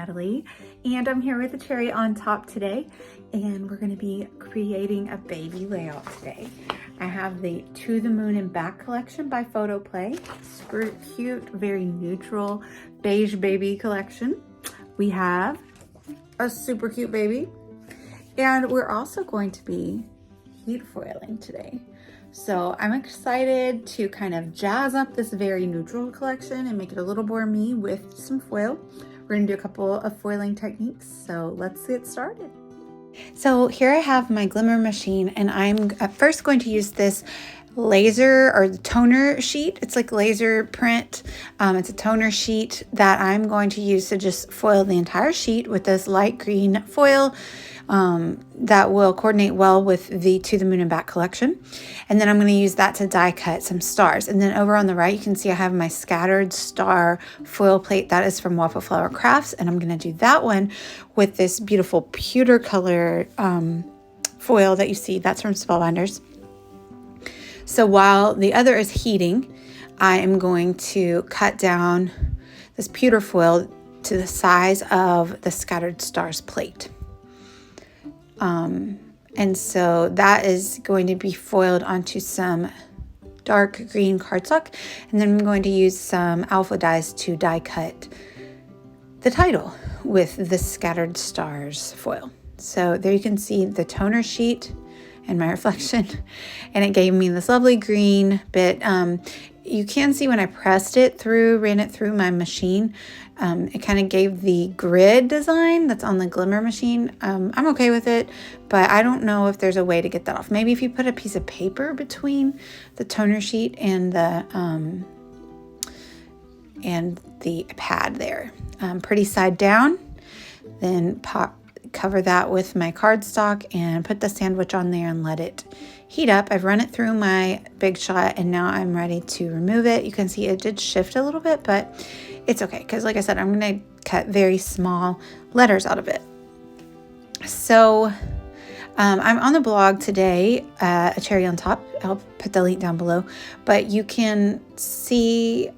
Natalie, and I'm here with the cherry on top today, and we're going to be creating a baby layout today. I have the To the Moon and Back collection by Photo Play. Super cute, very neutral beige baby collection. We have a super cute baby, and we're also going to be heat foiling today. So I'm excited to kind of jazz up this very neutral collection and make it a little more me with some foil. We're gonna do a couple of foiling techniques, so let's get started. So here I have my glimmer machine, and I'm at first going to use this laser or the toner sheet. It's like laser print. It's a toner sheet that I'm going to use to just foil the entire sheet with this light green foil that will coordinate well with the To the Moon and Back collection. And then I'm going to use that to die cut some stars. And then over on the right, you can see I have my scattered star foil plate. That is from Waffle Flower Crafts. And I'm going to do that one with this beautiful pewter color foil that you see. That's from Spellbinders. So while the other is heating, I am going to cut down this pewter foil to the size of the scattered stars plate. And so that is going to be foiled onto some dark green cardstock, and then I'm going to use some alpha dyes to die cut the title with the scattered stars foil. So there you can see the toner sheet and my reflection, and it gave me this lovely green bit. You can see when I pressed it through, ran it through my machine, it kind of gave the grid design that's on the glimmer machine. I'm okay with it, but I don't know if there's a way to get that off. Maybe if you put a piece of paper between the toner sheet and the pad there, pretty side down, then cover that with my cardstock and put the sandwich on there and let it heat up. I've run it through my Big Shot, and now I'm ready to remove it. You can see it did shift a little bit, but it's okay because, like I said, I'm going to cut very small letters out of it. So I'm on the blog today, a cherry on top. I'll put the link down below, but you can see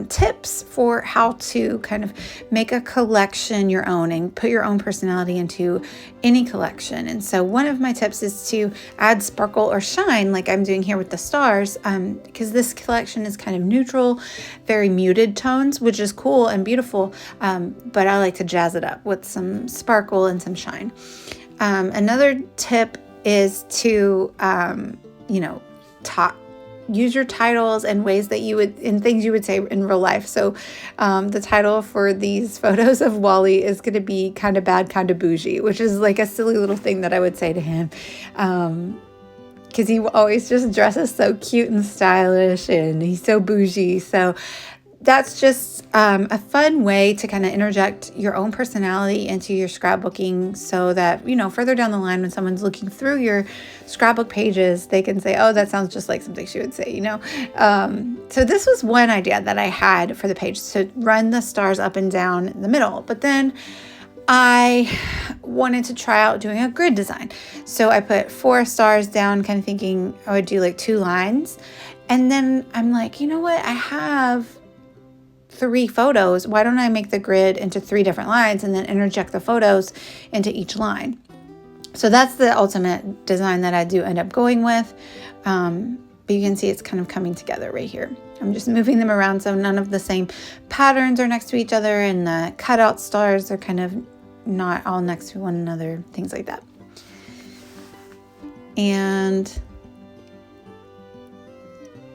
tips for how to kind of make a collection your own and put your own personality into any collection. And so one of my tips is to add sparkle or shine, like I'm doing here with the stars, because this collection is kind of neutral, very muted tones, which is cool and beautiful, but I like to jazz it up with some sparkle and some shine. Another tip is to, use your titles in ways that you would, in things you would say in real life. So the title for these photos of Wally is going to be Kind of Bad, Kind of Boujee, which is like a silly little thing that I would say to him. Because he always just dresses so cute and stylish, and he's so bougie. So that's just a fun way to kind of interject your own personality into your scrapbooking so that, further down the line when someone's looking through your scrapbook pages, they can say, oh, that sounds just like something she would say, So this was one idea that I had for the page, to run the stars up and down the middle. But then I wanted to try out doing a grid design. So I put 4 stars down, kind of thinking I would do like 2 lines. And then I'm like, you know what? I have 3 photos. Why don't I make the grid into 3 different lines and then interject the photos into each line? So that's the ultimate design that I do end up going with. But you can see it's kind of coming together right here. I'm just moving them around so none of the same patterns are next to each other, and the cutout stars are kind of not all next to one another, things like that. And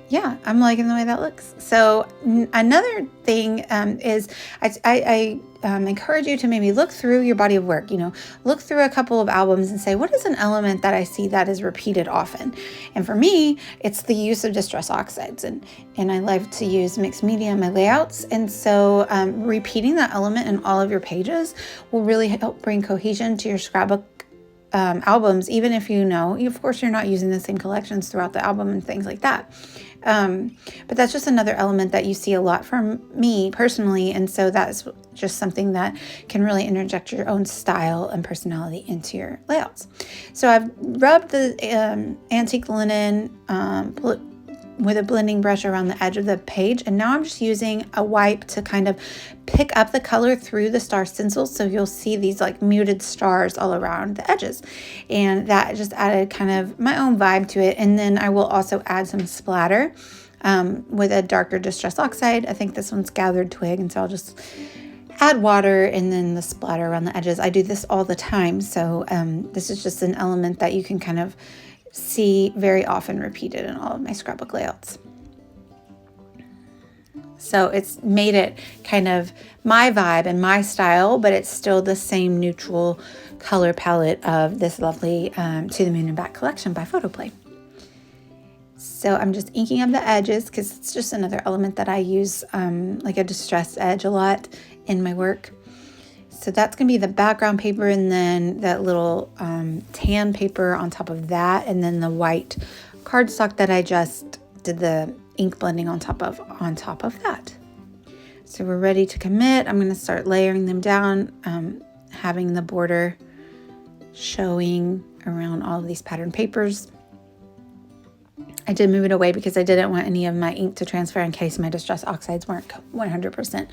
yeah, I'm liking the way that looks. So another thing is I encourage you to maybe look through your body of work, look through a couple of albums and say, what is an element that I see that is repeated often? And for me, it's the use of distress oxides. And I like to use mixed media in my layouts. And so repeating that element in all of your pages will really help bring cohesion to your scrapbook albums, even if of course, you're not using the same collections throughout the album and things like that. But that's just another element that you see a lot from me personally. And so that's just something that can really interject your own style and personality into your layouts. So I've rubbed the antique linen with a blending brush around the edge of the page. And now I'm just using a wipe to kind of pick up the color through the star stencils. So you'll see these like muted stars all around the edges. And that just added kind of my own vibe to it. And then I will also add some splatter with a darker Distress Oxide. I think this one's Gathered Twig, and so I'll just add water and then the splatter around the edges. I do this all the time, so this is just an element that you can kind of see very often repeated in all of my scrapbook layouts. So it's made it kind of my vibe and my style, but it's still the same neutral color palette of this lovely To the Moon and Back collection by Photoplay. So I'm just inking up the edges because it's just another element that I use like a distressed edge a lot in my work. So that's going to be the background paper, and then that little tan paper on top of that, and then the white cardstock that I just did the ink blending on top of that. So we're ready to commit. I'm going to start layering them down, having the border showing around all of these pattern papers. I did move it away because I didn't want any of my ink to transfer in case my Distress Oxides weren't 100%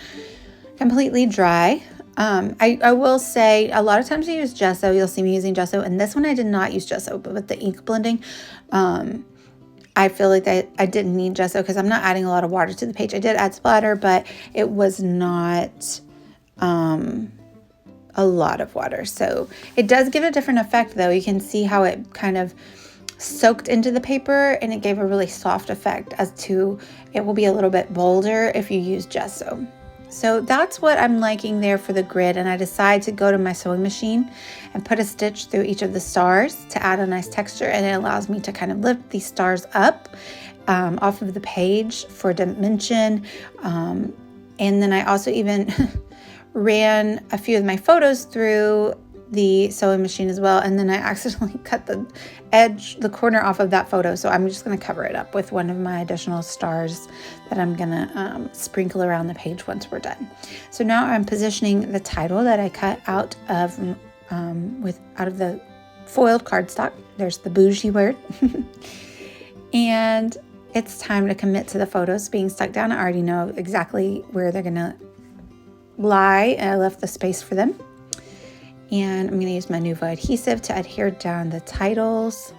completely dry. I will say a lot of times I use gesso. You'll see me using gesso, and this one I did not use gesso, but with the ink blending, I feel like that I didn't need gesso because I'm not adding a lot of water to the page. I did add splatter, but it was not a lot of water. So it does give a different effect though. You can see how it kind of soaked into the paper, and it gave a really soft effect, as to it will be a little bit bolder if you use gesso. So that's what I'm liking there for the grid, and I decided to go to my sewing machine and put a stitch through each of the stars to add a nice texture, and it allows me to kind of lift these stars up off of the page for dimension. And then I also even ran a few of my photos through the sewing machine as well, and then I accidentally cut the corner off of that photo, so I'm just going to cover it up with one of my additional stars that I'm going to sprinkle around the page once we're done. So now I'm positioning the title that I cut out of the foiled cardstock. There's the Boujee word. And it's time to commit to the photos being stuck down. I already know exactly where they're going to lie, and I left the space for them. And I'm going to use my Nuvo adhesive to adhere down the titles.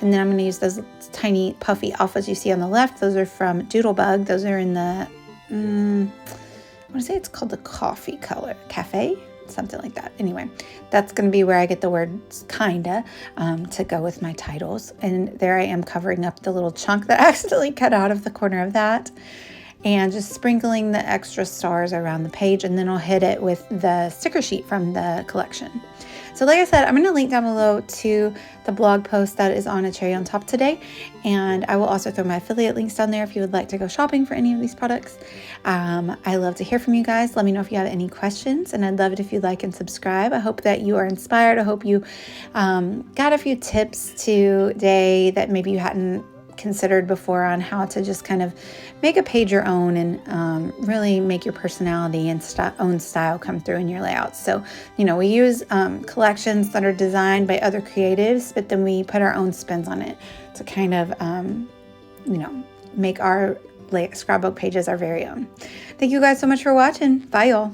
And then I'm going to use those tiny puffy alphas you see on the left. Those are from Doodlebug. Those are in the, I want to say it's called the coffee color, cafe, something like that. Anyway, that's going to be where I get the words kinda to go with my titles. And there I am covering up the little chunk that I accidentally cut out of the corner of that, and just sprinkling the extra stars around the page, and then I'll hit it with the sticker sheet from the collection. So like I said, I'm going to link down below to the blog post that is on A Cherry on Top today, and I will also throw my affiliate links down there if you would like to go shopping for any of these products. I love to hear from you guys. Let me know if you have any questions, and I'd love it if you like and subscribe. I hope that you are inspired. I hope you got a few tips today that maybe you hadn't considered before on how to just kind of make a page your own and really make your personality and own style come through in your layouts. So, we use collections that are designed by other creatives, but then we put our own spins on it to kind of, make our scrapbook pages our very own. Thank you guys so much for watching. Bye, y'all.